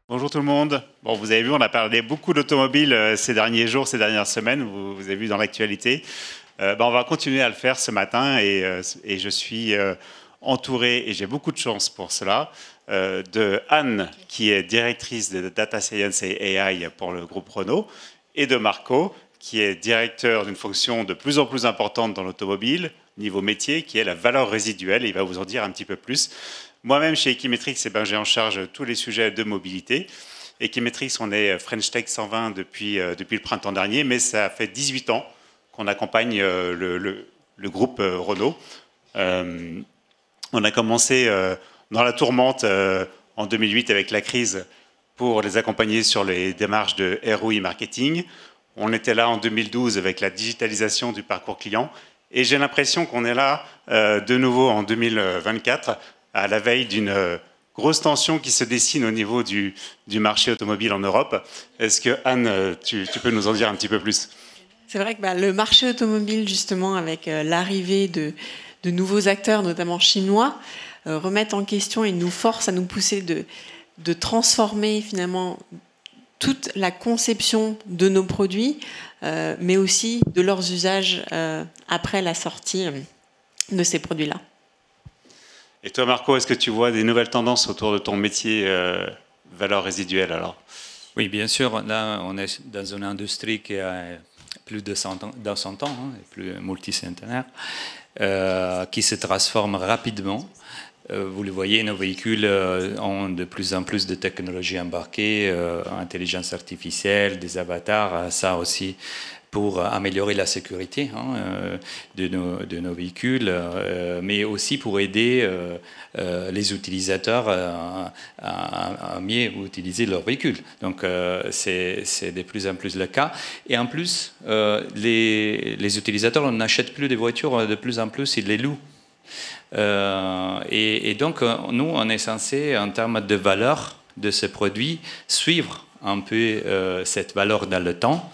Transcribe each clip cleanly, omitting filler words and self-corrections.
Bonjour tout le monde. Bon, vous avez vu, on a parlé beaucoup d'automobile ces derniers jours, ces dernières semaines. Vous avez vu dans l'actualité. On va continuer à le faire ce matin et je suis entouré, et j'ai beaucoup de chance pour cela, de Anne, qui est directrice de Data Science et AI pour le groupe Renault, et de Marco, qui est directeur d'une fonction de plus en plus importante dans l'automobile, niveau métier, qui est la valeur résiduelle, et il va vous en dire un petit peu plus. Moi-même, chez Equimetrix, j'ai en charge tous les sujets de mobilité. Equimetrix, on est French Tech 120 depuis le printemps dernier, mais ça fait 18 ans qu'on accompagne le groupe Renault. On a commencé dans la tourmente en 2008 avec la crise pour les accompagner sur les démarches de ROI marketing. On était là en 2012 avec la digitalisation du parcours client. Et j'ai l'impression qu'on est là de nouveau en 2024, à la veille d'une grosse tension qui se dessine au niveau du marché automobile en Europe. Est-ce que, Anne, tu peux nous en dire un petit peu plus ? C'est vrai que le marché automobile, justement, avec l'arrivée de nouveaux acteurs, notamment chinois, remettent en question et nous forcent à nous pousser de transformer finalement toute la conception de nos produits, mais aussi de leurs usages après la sortie de ces produits-là. Et toi, Marco, est-ce que tu vois des nouvelles tendances autour de ton métier valeur résiduelle alors ? Oui, bien sûr. Là, on est dans une industrie qui a plus de 100 ans, plus multicentenaire, qui se transforme rapidement. Vous le voyez, nos véhicules ont de plus en plus de technologies embarquées, intelligence artificielle, des avatars, ça aussi pour améliorer la sécurité de nos véhicules, mais aussi pour aider les utilisateurs à mieux utiliser leurs véhicules. Donc c'est de plus en plus le cas. Et en plus, les utilisateurs n'achètent plus des voitures, de plus en plus, ils les louent. Et donc, nous, on est censé, en termes de valeur de ce produit, suivre un peu cette valeur dans le temps.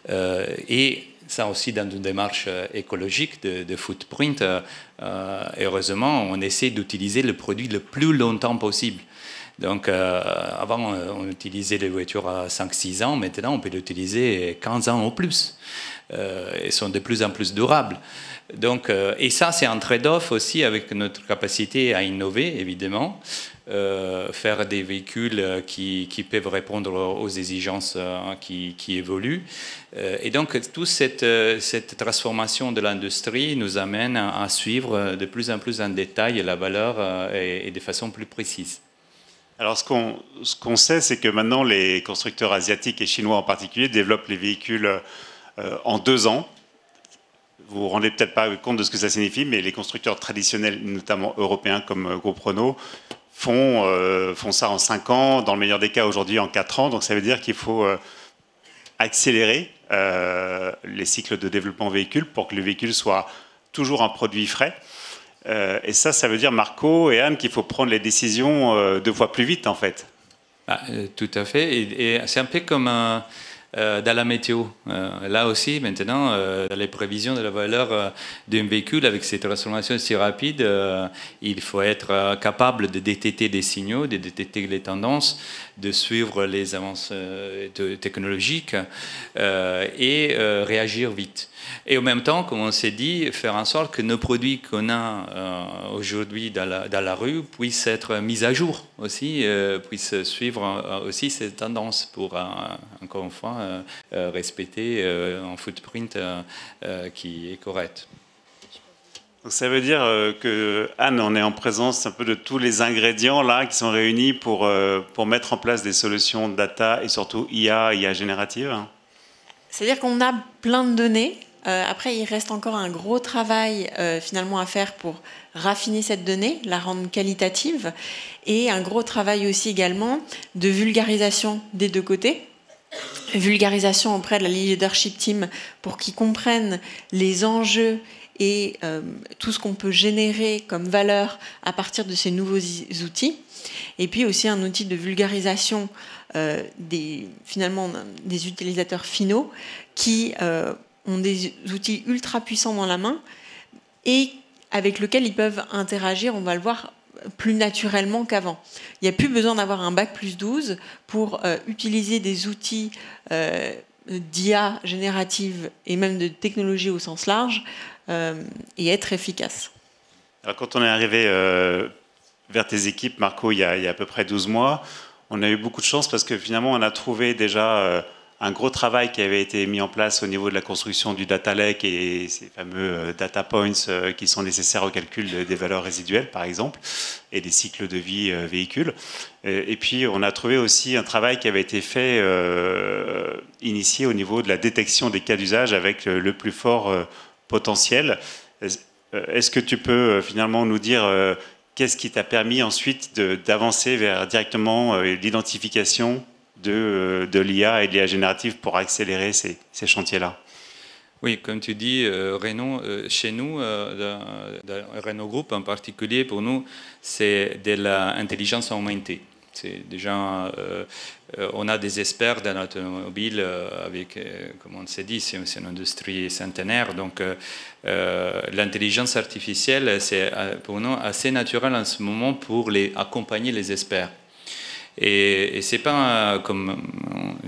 Et ça aussi dans une démarche écologique de footprint. Heureusement, on essaie d'utiliser le produit le plus longtemps possible. Donc, avant, on utilisait les voitures à 5-6 ans. Maintenant, on peut l'utiliser 15 ans ou plus. Elles sont de plus en plus durables. Donc, et ça, c'est un trade-off aussi avec notre capacité à innover, évidemment. Faire des véhicules qui peuvent répondre aux exigences qui évoluent. Et donc, toute cette transformation de l'industrie nous amène à suivre de plus en plus en détail la valeur et de façon plus précise. Alors, ce qu'on sait, c'est que maintenant, les constructeurs asiatiques et chinois en particulier développent les véhicules en 2 ans. Vous vous rendez peut-être pas compte de ce que ça signifie, mais les constructeurs traditionnels, notamment européens comme Groupe Renault, font ça en 5 ans, dans le meilleur des cas aujourd'hui en 4 ans. Donc ça veut dire qu'il faut accélérer les cycles de développement véhicule pour que le véhicule soit toujours un produit frais. Et ça veut dire, Marco et Anne, qu'il faut prendre les décisions 2 fois plus vite en fait. Tout à fait. Et c'est un peu comme dans la météo. Là aussi, maintenant, dans les prévisions de la valeur d'un véhicule, avec ces transformations si rapides, il faut être capable de détecter des signaux, de détecter les tendances, de suivre les avances technologiques et réagir vite. Et en même temps, comme on s'est dit, faire en sorte que nos produits qu'on a aujourd'hui dans la rue puissent être mis à jour aussi, puissent suivre aussi ces tendances pour, encore une fois, respecter un footprint qui est correct. Donc ça veut dire que, Anne, on est en présence un peu de tous les ingrédients là qui sont réunis pour mettre en place des solutions data et surtout IA générative. C'est-à-dire qu'on a plein de données. Après, il reste encore un gros travail finalement à faire pour raffiner cette donnée, la rendre qualitative, et un gros travail aussi également de vulgarisation des deux côtés. Vulgarisation auprès de la leadership team pour qu'ils comprennent les enjeux et tout ce qu'on peut générer comme valeur à partir de ces nouveaux outils. Et puis aussi un outil de vulgarisation des utilisateurs finaux qui ont des outils ultra puissants dans la main et avec lesquels ils peuvent interagir, on va le voir, plus naturellement qu'avant. Il n'y a plus besoin d'avoir un bac plus 12 pour utiliser des outils d'IA générative et même de technologie au sens large et être efficace. Alors, quand on est arrivé vers tes équipes, Marco, il y a à peu près 12 mois, on a eu beaucoup de chance parce que finalement, on a trouvé déjà un gros travail qui avait été mis en place au niveau de la construction du data lake et ces fameux data points qui sont nécessaires au calcul des valeurs résiduelles, par exemple, et des cycles de vie véhicules. Et puis, on a trouvé aussi un travail qui avait été fait, initié au niveau de la détection des cas d'usage avec le plus fort potentiel. Est-ce que tu peux finalement nous dire qu'est-ce qui t'a permis ensuite d'avancer vers directement l'identification de l'IA et de l'IA générative pour accélérer ces chantiers-là? Oui, comme tu dis, Renault, chez nous, dans Renault Group en particulier, pour nous, c'est de l'intelligence augmentée. C'est déjà, on a des experts dans l'automobile, avec, comme on s'est dit, c'est une industrie centenaire. Donc, l'intelligence artificielle, c'est pour nous assez naturel en ce moment pour accompagner les experts. Et c'est pas comme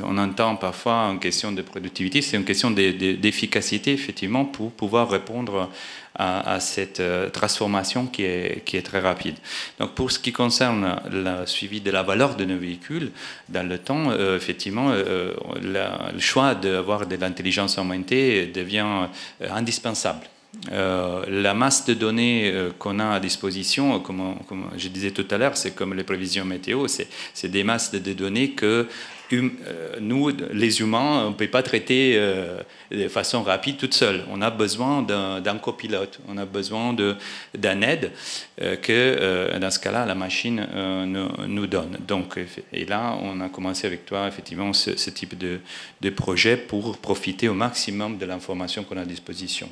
on entend parfois une question de productivité, c'est une question d'efficacité, effectivement, pour pouvoir répondre à cette transformation qui est très rapide. Donc, pour ce qui concerne le suivi de la valeur de nos véhicules, dans le temps, effectivement, le choix d'avoir de l'intelligence augmentée devient indispensable. La masse de données qu'on a à disposition, comme je disais tout à l'heure, c'est comme les prévisions météo, c'est des masses de données que nous, les humains, on ne peut pas traiter de façon rapide toute seule. On a besoin d'un copilote, on a besoin d'un aide que, dans ce cas-là, la machine nous donne. Donc, et là, on a commencé avec toi, effectivement, ce type de projet pour profiter au maximum de l'information qu'on a à disposition.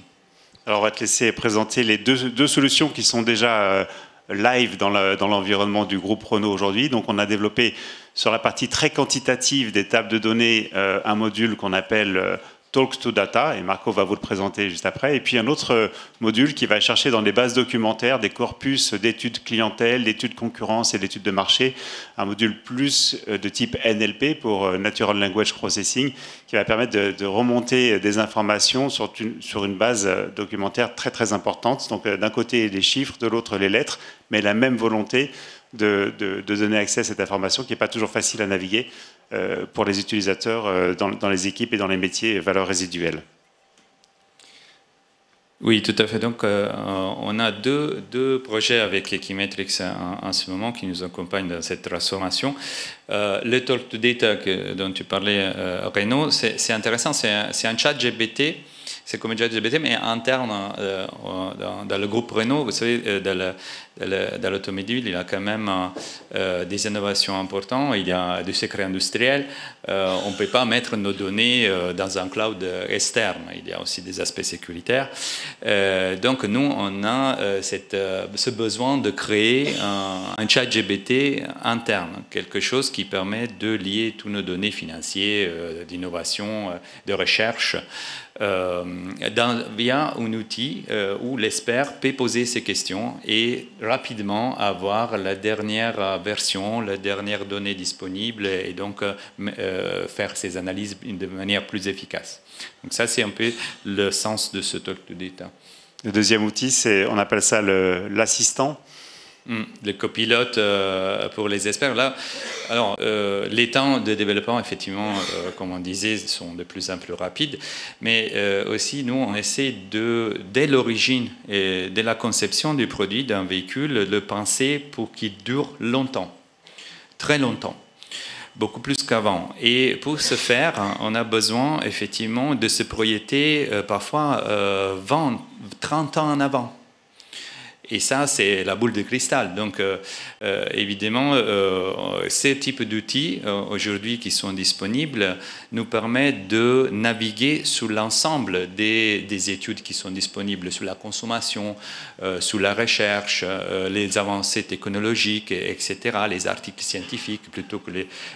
Alors, on va te laisser présenter les deux solutions qui sont déjà live dans l'environnement du groupe Renault aujourd'hui. Donc, on a développé sur la partie très quantitative des tables de données un module qu'on appelle Talk to Data, et Marco va vous le présenter juste après. Et puis un autre module qui va chercher dans des bases documentaires des corpus d'études clientèle, d'études concurrence et d'études de marché, un module plus de type NLP pour Natural Language Processing, qui va permettre de remonter des informations sur une base documentaire très très importante. Donc d'un côté les chiffres, de l'autre les lettres, mais la même volonté de donner accès à cette information qui n'est pas toujours facile à naviguer pour les utilisateurs dans les équipes et dans les métiers valeurs résiduelles. Oui, tout à fait. Donc, on a deux projets avec Equimetrix en ce moment qui nous accompagnent dans cette transformation. Le Talk to Data dont tu parlais, Renaud, c'est intéressant. C'est un chat GPT. C'est comme un chat GPT, mais interne dans le groupe Renault. Vous savez, dans l'automobile, il y a quand même des innovations importantes. Il y a du secret industriel. On ne peut pas mettre nos données dans un cloud externe. Il y a aussi des aspects sécuritaires. Donc, nous, on a ce besoin de créer un chat GPT interne, quelque chose qui permet de lier toutes nos données financières, d'innovation, de recherche, via un outil où l'expert peut poser ses questions et rapidement avoir la dernière version, la dernière donnée disponible et donc faire ses analyses de manière plus efficace. Donc ça, c'est un peu le sens de ce Talk to Data. Le deuxième outil, on appelle ça l'assistant. Le copilote pour les experts. Là, alors, les temps de développement, effectivement, comme on disait, sont de plus en plus rapides, mais aussi, nous, on essaie dès l'origine et dès la conception du produit d'un véhicule, le penser pour qu'il dure longtemps, très longtemps, beaucoup plus qu'avant. Et pour ce faire, on a besoin, effectivement, de se projeter parfois 20, 30 ans en avant. Et ça, c'est la boule de cristal. Donc, évidemment, ces types d'outils, aujourd'hui, qui sont disponibles, nous permettent de naviguer sur l'ensemble des études qui sont disponibles, sur la consommation, sur la recherche, les avancées technologiques, etc., les articles scientifiques, plutôt que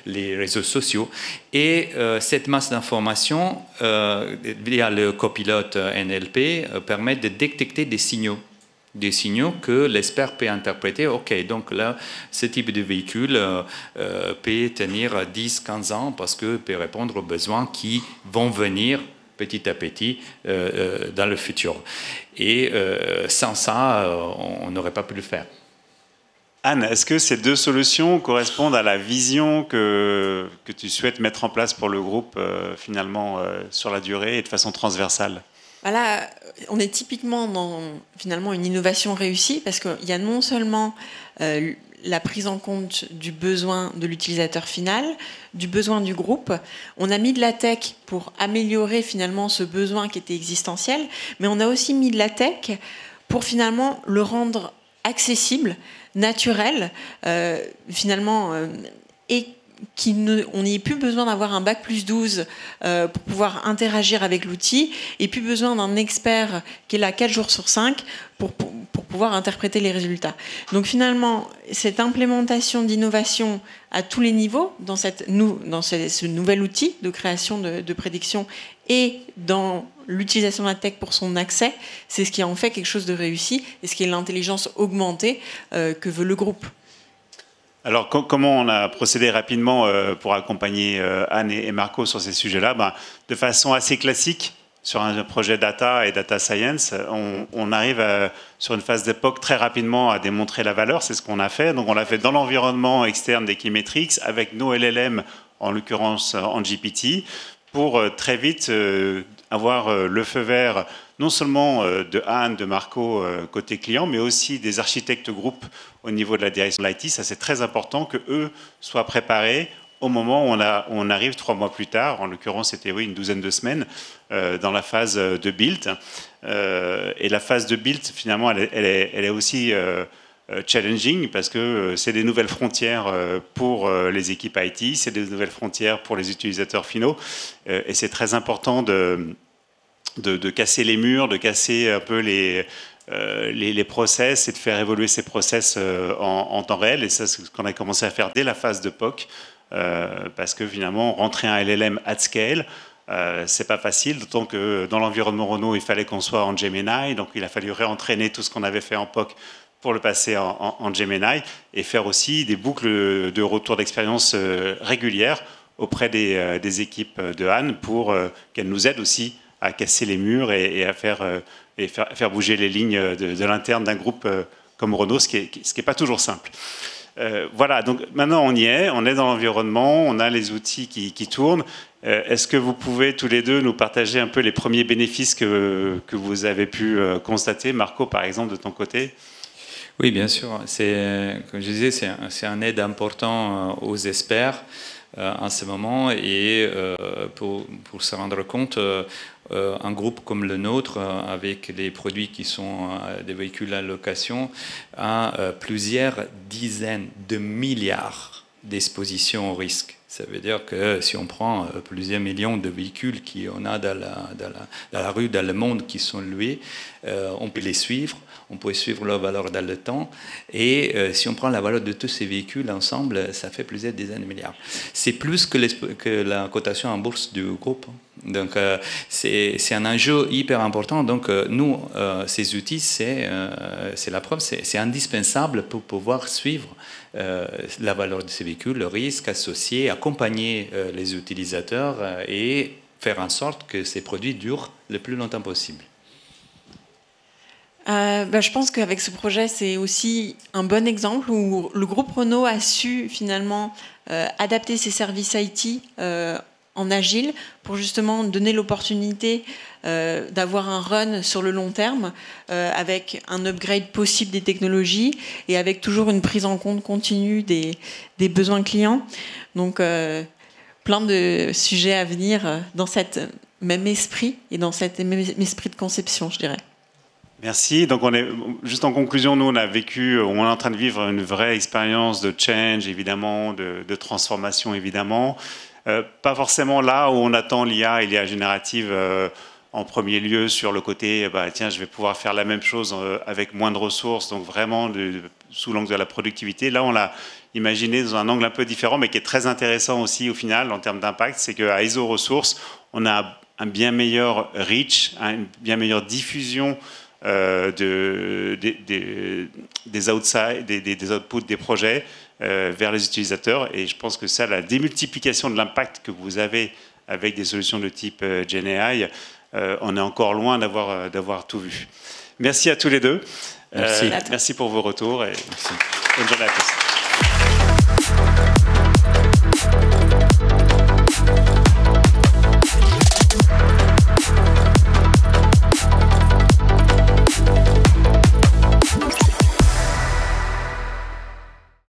les réseaux sociaux. Et cette masse d'informations, via le copilote NLP, permet de détecter des signaux. des signaux que l'expert peut interpréter. OK, donc là, ce type de véhicule peut tenir 10-15 ans parce que peut répondre aux besoins qui vont venir petit à petit dans le futur. Et sans ça, on n'aurait pas pu le faire. Anne, est-ce que ces deux solutions correspondent à la vision que tu souhaites mettre en place pour le groupe finalement sur la durée et de façon transversale? Voilà, on est typiquement dans finalement une innovation réussie parce qu'il y a non seulement la prise en compte du besoin de l'utilisateur final, du besoin du groupe. On a mis de la tech pour améliorer finalement ce besoin qui était existentiel, mais on a aussi mis de la tech pour finalement le rendre accessible, naturel, finalement, et on n'ait plus besoin d'avoir un bac plus 12 pour pouvoir interagir avec l'outil, et plus besoin d'un expert qui est là 4 jours sur 5 pour pouvoir interpréter les résultats. Donc finalement, cette implémentation d'innovation à tous les niveaux dans ce nouvel outil de création de prédiction et dans l'utilisation de la tech pour son accès, c'est ce qui en fait quelque chose de réussi et ce qui est l'intelligence augmentée que veut le groupe. Alors, comment on a procédé rapidement pour accompagner Anne et Marco sur ces sujets-là? De façon assez classique, sur un projet data et data science, on arrive sur une phase d'époque très rapidement à démontrer la valeur. C'est ce qu'on a fait. Donc, on l'a fait dans l'environnement externe d'Equimetrix avec nos LLM, en l'occurrence en GPT, pour très vite avoir le feu vert non seulement de Anne, de Marco côté client, mais aussi des architectes groupes au niveau de la direction de l'IT. Ça, c'est très important qu'eux soient préparés au moment où on arrive 3 mois plus tard. En l'occurrence, c'était une douzaine de semaines dans la phase de build. Et la phase de build, finalement, elle est aussi challenging parce que c'est des nouvelles frontières pour les équipes IT, c'est des nouvelles frontières pour les utilisateurs finaux. Et c'est très important de casser les murs, de casser un peu les process et de faire évoluer ces process en temps réel. Et ça, c'est ce qu'on a commencé à faire dès la phase de POC, parce que finalement, rentrer un LLM at scale, c'est pas facile, d'autant que dans l'environnement Renault, il fallait qu'on soit en Gemini, donc il a fallu réentraîner tout ce qu'on avait fait en POC pour le passer en Gemini et faire aussi des boucles de retour d'expérience régulières auprès des équipes de Anne pour qu'elles nous aident aussi à casser les murs et à faire bouger les lignes de l'interne d'un groupe comme Renault, ce qui est pas toujours simple. Voilà, donc maintenant on y est, on est dans l'environnement, on a les outils qui tournent. Est-ce que vous pouvez tous les deux nous partager un peu les premiers bénéfices que vous avez pu constater? Marco, par exemple, de ton côté? Oui, bien sûr. Comme je disais, c'est un aide important aux experts en ce moment. Et pour se rendre compte, un groupe comme le nôtre, avec les produits qui sont des véhicules à location, a plusieurs dizaines de milliards d'expositions au risque. Ça veut dire que si on prend plusieurs millions de véhicules qu'on a dans la rue, dans le monde, qui sont loués, on peut les suivre, on peut suivre leur valeur dans le temps. Et si on prend la valeur de tous ces véhicules ensemble, ça fait plusieurs dizaines de milliards. C'est plus que la cotation en bourse du groupe. Donc c'est un enjeu hyper important. Donc nous, ces outils, c'est la preuve, c'est indispensable pour pouvoir suivre la valeur de ces véhicules, le risque associé, accompagner les utilisateurs et faire en sorte que ces produits durent le plus longtemps possible. Je pense qu'avec ce projet, c'est aussi un bon exemple où le groupe Renault a su finalement adapter ses services IT en agile pour justement donner l'opportunité d'avoir un run sur le long terme avec un upgrade possible des technologies et avec toujours une prise en compte continue des besoins clients. Donc plein de sujets à venir dans cet même esprit et dans cet même esprit de conception, je dirais. Merci. Donc, juste en conclusion, nous, on est en train de vivre une vraie expérience de change, évidemment, de transformation, évidemment. Pas forcément là où on attend l'IA générative en premier lieu sur le côté, tiens, je vais pouvoir faire la même chose avec moins de ressources, donc vraiment sous l'angle de la productivité. Là, on l'a imaginé dans un angle un peu différent, mais qui est très intéressant aussi au final en termes d'impact, c'est qu'à ISO Ressources, on a un bien meilleur reach, une bien meilleure diffusion des outputs des projets vers les utilisateurs. Et je pense que ça, la démultiplication de l'impact que vous avez avec des solutions de type GenAI, on est encore loin d'avoir tout vu. Merci à tous les deux. Merci. Merci pour vos retours et Merci. bonne journée à tous.